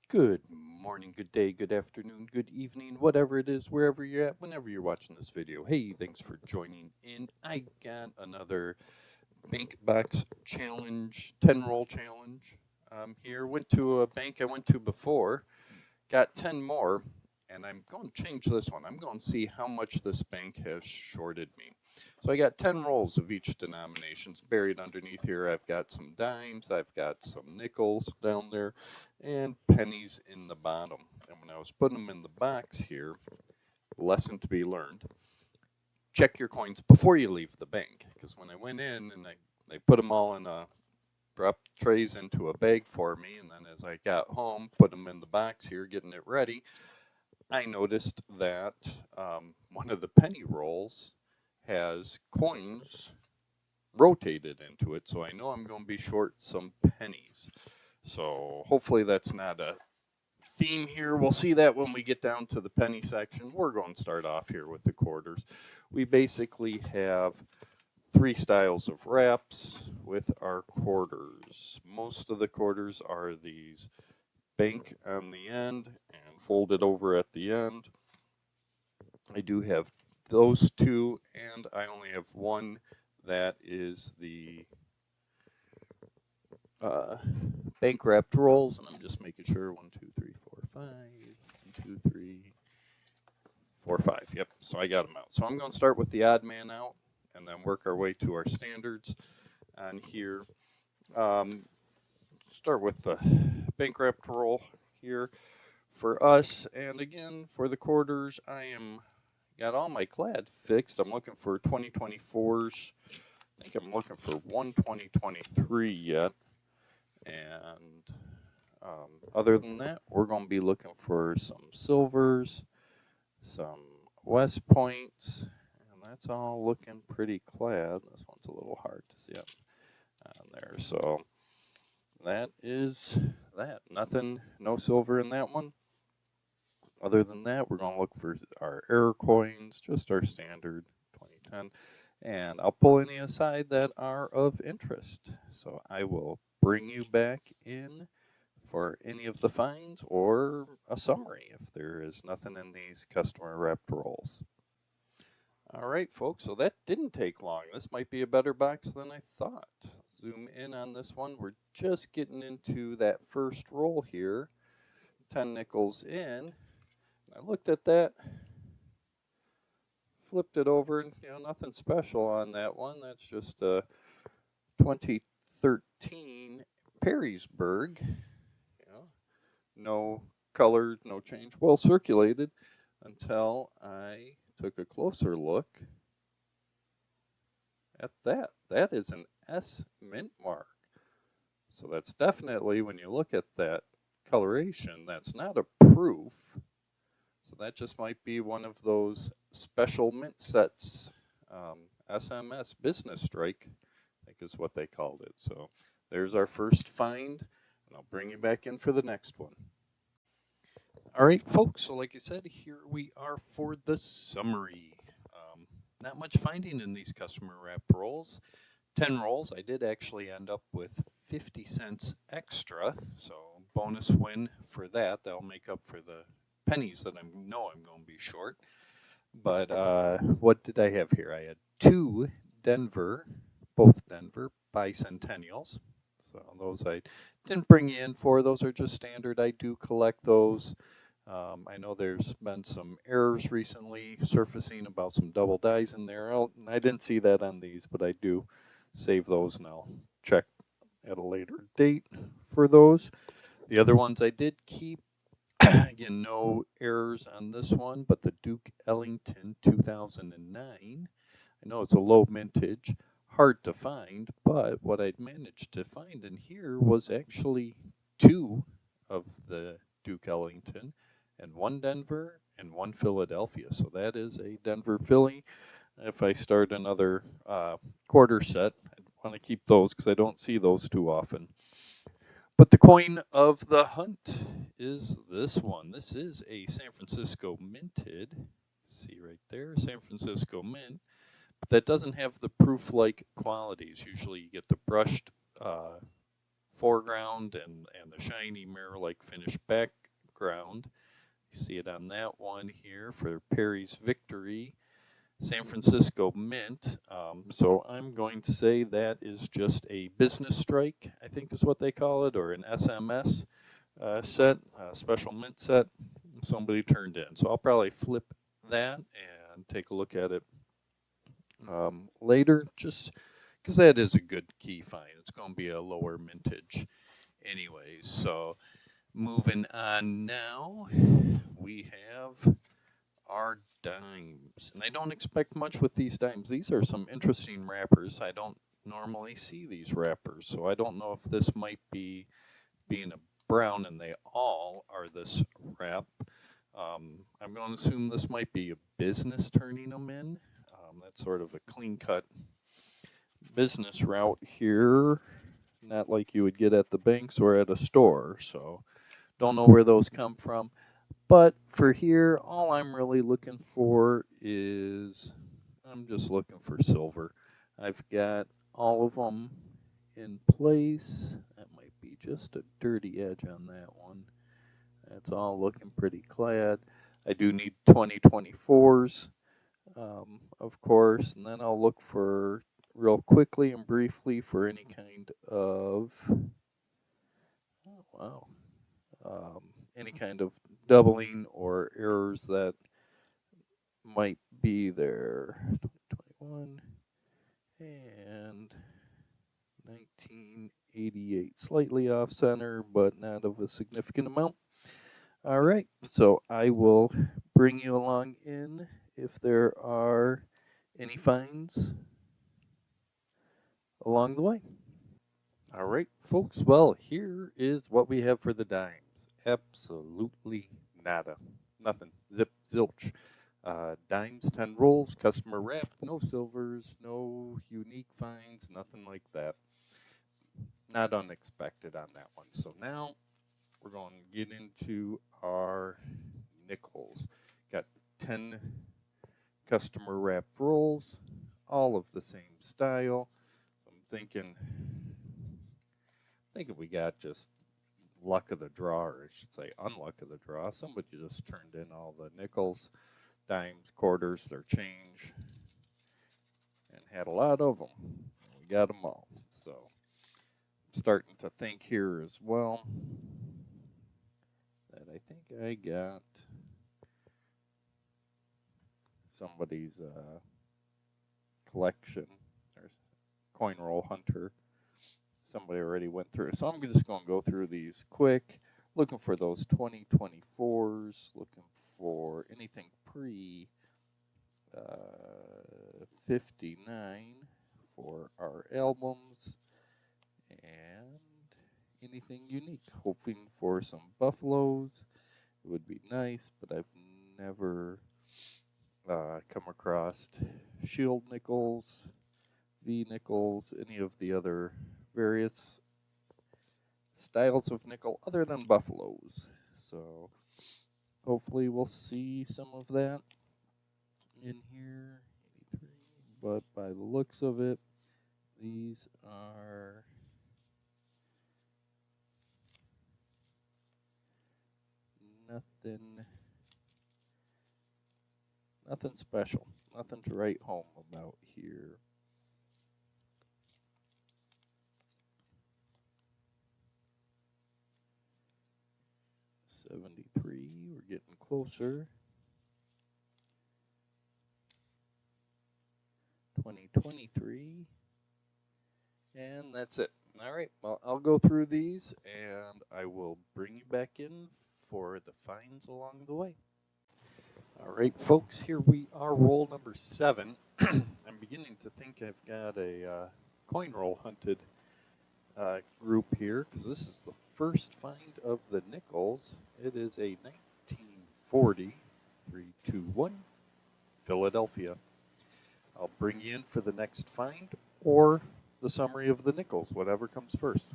Good morning, good day, good afternoon, good evening, whatever it is, wherever you're at, whenever you're watching this video. Hey, thanks for joining in. I got another bank box challenge, 10 roll challenge here. Went to a bank I went to before, got 10 more, and I'm going to change this one. I'm going to see how much this bank has shorted me. So I got 10 rolls of each denominations buried underneath here. I've got some dimes, I've got some nickels down there, and pennies in the bottom. And when I was putting them in the box here, lesson to be learned, check your coins before you leave the bank. Because when I went in and they put them all in dropped trays into a bag for me, and then as I got home, put them in the box here, getting it ready, I noticed that one of the penny rolls has coins rotated into it, so I know I'm going to be short some pennies. So hopefully that's not a theme here. We'll see that when we get down to the penny section. We're going to start off here with the quarters. We basically have three styles of wraps with our quarters. Most of the quarters are these bank on the end and folded over at the end. I do have those two, and I only have one that is the bank wrapped rolls, and I'm just making sure 1, 2, 3, 4, 5, 1, 2, 3, 4, 5. Yep, so I got them out. So I'm going to start with the odd man out and then work our way to our standards on here. Start with the bank wrapped roll here for us, and again for the quarters, got all my clad fixed. I'm looking for 2024s. I think I'm looking for one 2023 yet. And other than that, we're going to be looking for some silvers, some West Points, and that's all looking pretty clad. This one's a little hard to see up on there. So that is that. Nothing, no silver in that one. Other than that, we're going to look for our error coins, just our standard 2010. And I'll pull any aside that are of interest. So I will bring you back in for any of the finds or a summary if there is nothing in these customer wrapped rolls. All right, folks, so that didn't take long. This might be a better box than I thought. Zoom in on this one. We're just getting into that first roll here. 10 nickels in. I looked at that, flipped it over, and nothing special on that one. That's just a 2013 Perrysburg. No color, no change, well circulated until I took a closer look at that. That is an S mint mark. So that's definitely, when you look at that coloration, that's not a proof. So that just might be one of those special mint sets, SMS Business Strike, I think is what they called it. So there's our first find, and I'll bring you back in for the next one. All right, folks, so like I said, here we are for the summary. Not much finding in these customer wrap rolls. 10 rolls, I did actually end up with 50 cents extra, so bonus win for that. That'll make up for the pennies that I know I'm going to be short. But what did I have here? I had two Denver, both Denver bicentennials. So those I didn't bring in for. Those are just standard. I do collect those. I know there's been some errors recently surfacing about some double dies in there. I didn't see that on these, but I do save those, and I'll check at a later date for those. The other ones I did keep. Again, no errors on this one, but the Duke Ellington 2009. I know it's a low mintage, hard to find, but what I'd managed to find in here was actually two of the Duke Ellington, and one Denver and one Philadelphia. So that is a Denver Philly. If I start another quarter set, I want to keep those because I don't see those too often. But the coin of the hunt is this one. This is a San Francisco minted. See right there, San Francisco mint. But that doesn't have the proof-like qualities. Usually you get the brushed foreground and the shiny mirror-like finish back background. You see it on that one here for Perry's Victory, San Francisco Mint. So I'm going to say that is just a business strike, I think is what they call it, or an SMS set, a special mint set somebody turned in. So I'll probably flip that and take a look at it later, just because that is a good key find. It's going to be a lower mintage anyways. So moving on now, we have our dimes. And I don't expect much with these dimes. These are some interesting wrappers. I don't normally see these wrappers, so I don't know if this might be being a brown and they all are this wrap. I'm going to assume this might be a business turning them in. That's sort of a clean cut business route here, not like you would get at the banks or at a store. So don't know where those come from. But for here, all I'm really looking for is, I'm just looking for silver. I've got all of them in place. That might be just a dirty edge on that one. That's all looking pretty clad. I do need 2024s, of course, and then I'll look for real quickly and briefly for any kind of, oh, wow, any kind of doubling or errors that might be there. 2021 and 1988, slightly off center, but not of a significant amount. All right, so I will bring you along in if there are any finds along the way. All right, folks, well, here is what we have for the dimes. Absolutely nada. Nothing. Zip, zilch. Dimes, 10 rolls, customer wrap, no silvers, no unique finds, nothing like that. Not unexpected on that one. So now we're going to get into our nickels. Got 10 customer wrap rolls, all of the same style. So I'm thinking we got just luck of the draw, or I should say unluck of the draw. Somebody just turned in all the nickels, dimes, quarters, their change, and had a lot of them. We got them all. So I'm starting to think here as well that I think I got somebody's collection or coin roll hunter. Somebody already went through. So I'm just going to go through these quick, looking for those 2024s, looking for anything pre 59 for our albums, and anything unique. Hoping for some buffaloes. It would be nice, but I've never come across shield nickels, V nickels, any of the other various styles of nickel other than buffaloes. So hopefully we'll see some of that in here. 83, but by the looks of it, these are nothing special, nothing to write home about here. '73, we're getting closer. 2023, and that's it. All right, well, I'll go through these and I will bring you back in for the finds along the way. All right, folks, here we are, roll number 7. I'm beginning to think I've got a coin roll hunted group here, because this is the first find of the nickels. It is a 1940 321 Philadelphia. I'll bring you in for the next find or the summary of the nickels, whatever comes first.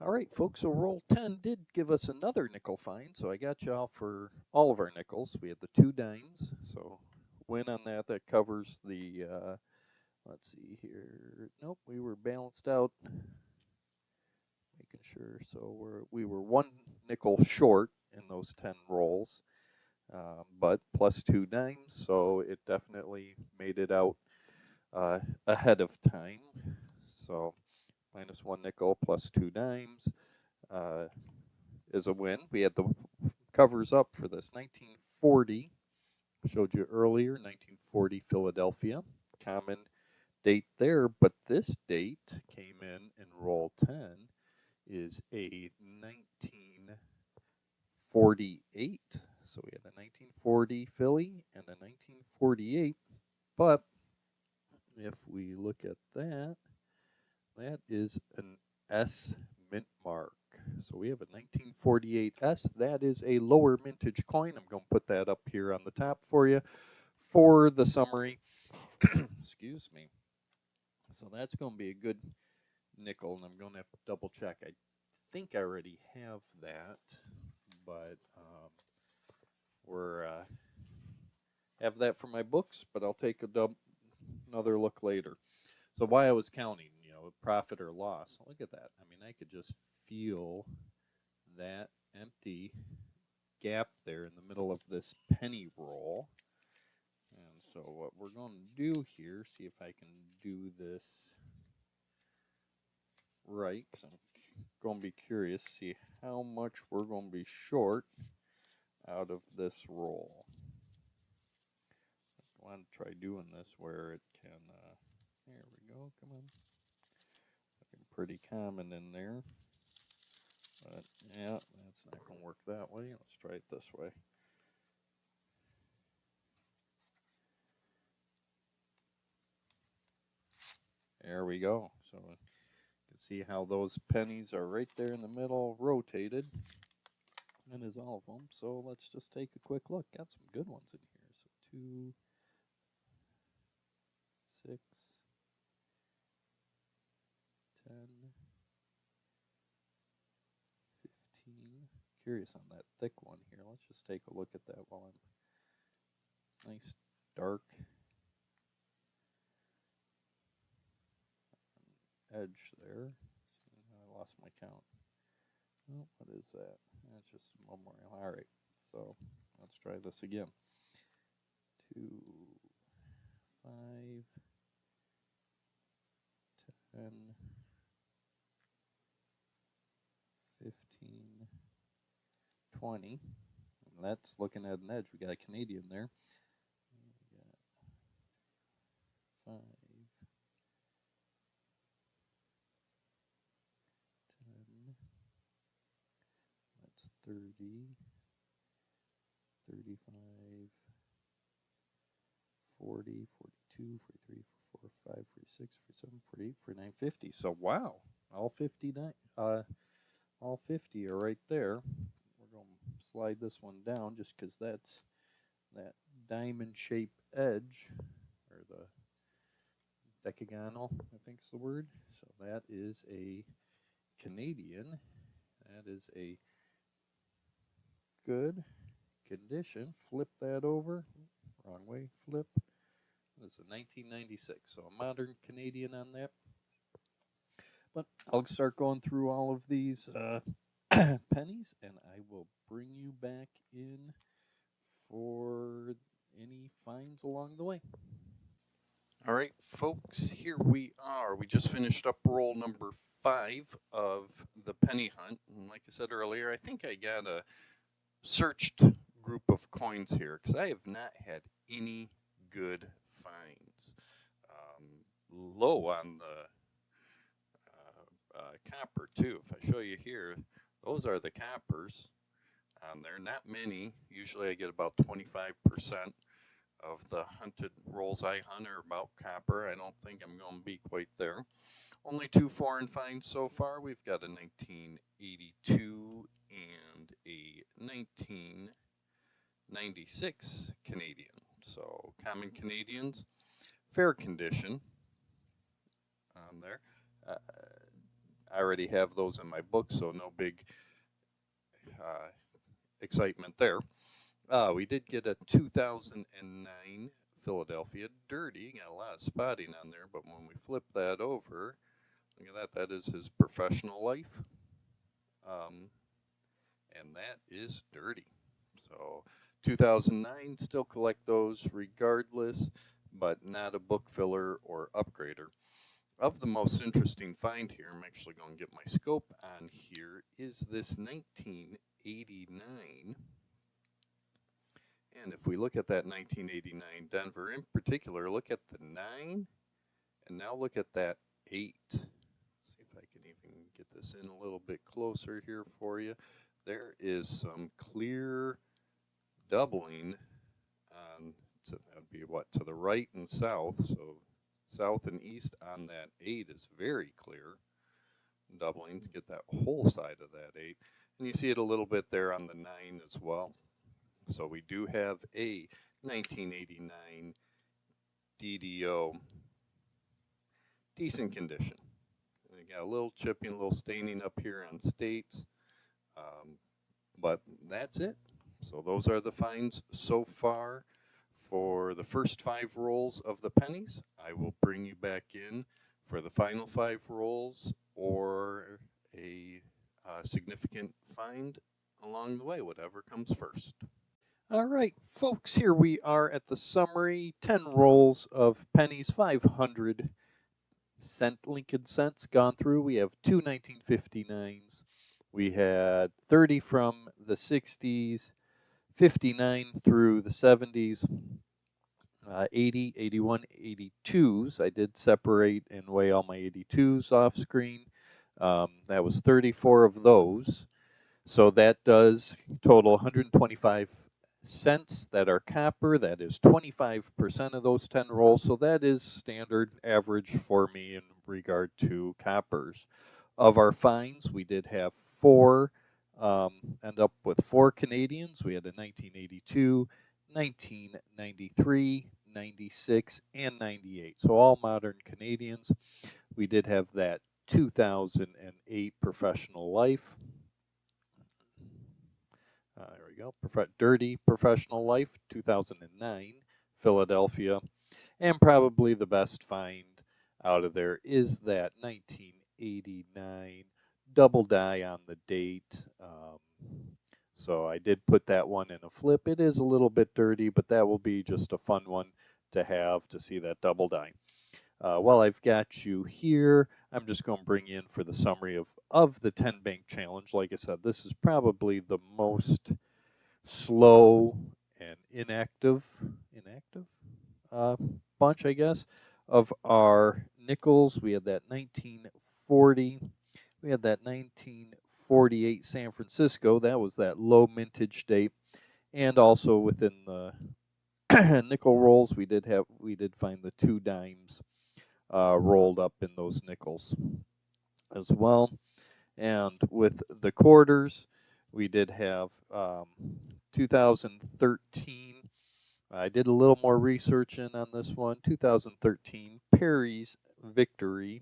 All right, folks, so roll 10 did give us another nickel find, so I got y'all for all of our nickels. We had the 2 dimes, so win on that. That covers the, let's see here. Nope, we were balanced out. Making sure, so we were 1 nickel short in those 10 rolls, but plus 2 dimes, so it definitely made it out ahead of time. So minus 1 nickel plus 2 dimes is a win. We had the covers up for this 1940. Showed you earlier, 1940 Philadelphia. Common date there, but this date came in roll 10 is a 1948. So we had a 1940 Philly and a 1948, but if we look at that, that is an S mint mark. So we have a 1948S. That is a lower mintage coin. I'm going to put that up here on the top for you for the summary. Excuse me. So that's going to be a good nickel, and I'm going to have to double check. I think I already have that, but we're have that for my books, but I'll take another look later. So why I was counting, profit or loss. Look at that. I mean, I could just feel that empty gap there in the middle of this penny roll. And so what we're going to do here, see if I can do this right, because I'm going to be curious, see how much we're going to be short out of this roll. I want to try doing this where it can, there we go, come on. Looking pretty common in there. But yeah, that's not going to work that way. Let's try it this way. There we go. So you can see how those pennies are right there in the middle, rotated. And is all of them. So let's just take a quick look. Got some good ones in here. So 2, 6, 10, 15. Curious on that thick one here. Let's just take a look at that while I'm nice dark edge there. I lost my count. Oh, what is that? That's just a memorial. All right, so let's try this again. 2, 5, 10, 15, 20. And that's looking at an edge. We got a Canadian there. We got 5, 10, that's 30, 35, 40, 42, 43, 44, 45, 46, 47, 48, 49, 50. So wow, all 50 all 50 are right there. We're going to slide this one down just because that's that diamond shaped edge, or the decagonal, I think is the word. So that is a Canadian. That is a good condition. Flip that over. Wrong way. Flip. That's a 1996. So a modern Canadian on that. But I'll start going through all of these pennies, and I will bring you back in for any finds along the way. All right, folks, here we are. We just finished up roll number 5 of the penny hunt. And like I said earlier, I think I got a searched group of coins here because I have not had any good finds. Low on the copper, too. If I show you here, those are the coppers on there. Not many. Usually I get about 25% of the hunted rolls I hunt are about copper. I don't think I'm going to be quite there. Only 2 foreign finds so far. We've got a 1982 and a 1996 Canadian. So common Canadians, fair condition on there. I already have those in my book, so no big excitement there. We did get a 2009 Philadelphia Dirty. Got a lot of spotting on there, but when we flip that over, look at that. That is his professional life. and that is dirty. So 2009, still collect those regardless, but not a book filler or upgrader. Of the most interesting find here, I'm actually going to get my scope on here, is this 1989. And if we look at that 1989 Denver in particular, look at the 9, and now look at that 8. Let's see if I can even get this in a little bit closer here for you. There is some clear doubling on, so that would be what, to the right and south. So south and east on that 8 is very clear. Doubling to get that whole side of that 8. And you see it a little bit there on the 9 as well. So we do have a 1989 DDO, decent condition. We got a little chipping, a little staining up here on States, but that's it. So those are the finds so far for the first 5 rolls of the pennies. I will bring you back in for the final 5 rolls or a significant find along the way, whatever comes first. All right, folks, here we are at the summary. 10 rolls of pennies, 500 Lincoln cents gone through. We have 2 1959s. We had 30 from the 60s, 59 through the 70s, 80, 81, 82s. I did separate and weigh all my 82s off screen. That was 34 of those. So that does total 125 cents that are copper. That is 25% of those 10 rolls. So that is standard average for me in regard to coppers. Of our finds, we did have 4 end up with 4 Canadians. We had a 1982, 1993, 96, and 98. So all modern Canadians. We did have that 2008 Professional Life. There we go. Dirty Professional Life, 2009, Philadelphia. And probably the best find out of there is that 1989 double die on the date. So I did put that one in a flip. It is a little bit dirty, but that will be just a fun one to have to see that double die. While I've got you here, I'm just going to bring you in for the summary of the 10 bank challenge. Like I said, this is probably the most slow and inactive bunch, I guess, of our nickels. We had that 1940. We had that 1948 San Francisco. That was that low mintage date. And also within the nickel rolls, we did find the 2 dimes rolled up in those nickels as well. And with the quarters, we did have 2013. I did a little more research in on this one. 2013 Perry's Victory,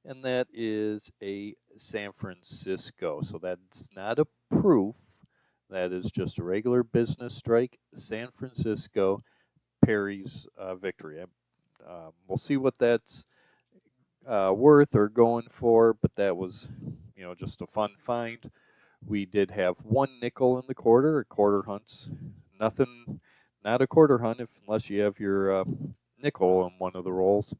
and that is a San Francisco. So that's not a proof. That is just a regular business strike. San Francisco Perry's Victory. We'll see what that's worth or going for, but that was, just a fun find. We did have 1 nickel in the quarter. A quarter hunt's nothing, not a quarter hunt unless you have your nickel in one of the rolls.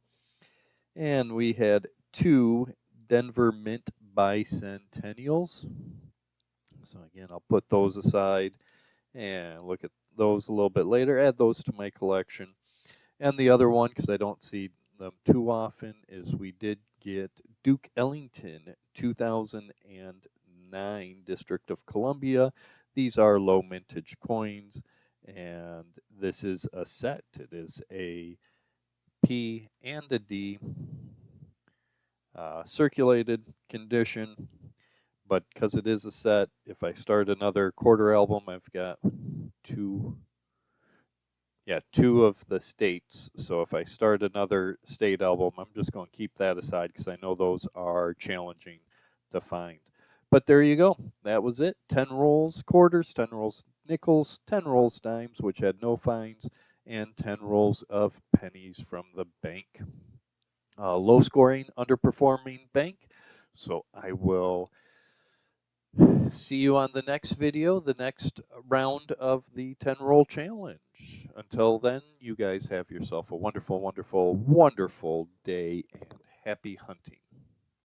And we had 2 Denver Mint Bicentennials. So again, I'll put those aside and look at those a little bit later. Add those to my collection. And the other one, because I don't see them too often, is we did get Duke Ellington 2009 District of Columbia. These are low mintage coins, and this is a set. It is a P and a D circulated condition, but because it is a set, if I start another quarter album, I've got 2 of the states. So if I start another state album, I'm just going to keep that aside because I know those are challenging to find. But there you go. That was it. 10 rolls quarters, 10 rolls nickels, 10 rolls dimes, which had no finds, and 10 rolls of pennies from the bank. Low scoring, underperforming bank. So I will See you on the next video, the next round of the 10 roll challenge. Until then, you guys have yourself a wonderful, wonderful, wonderful day and happy hunting.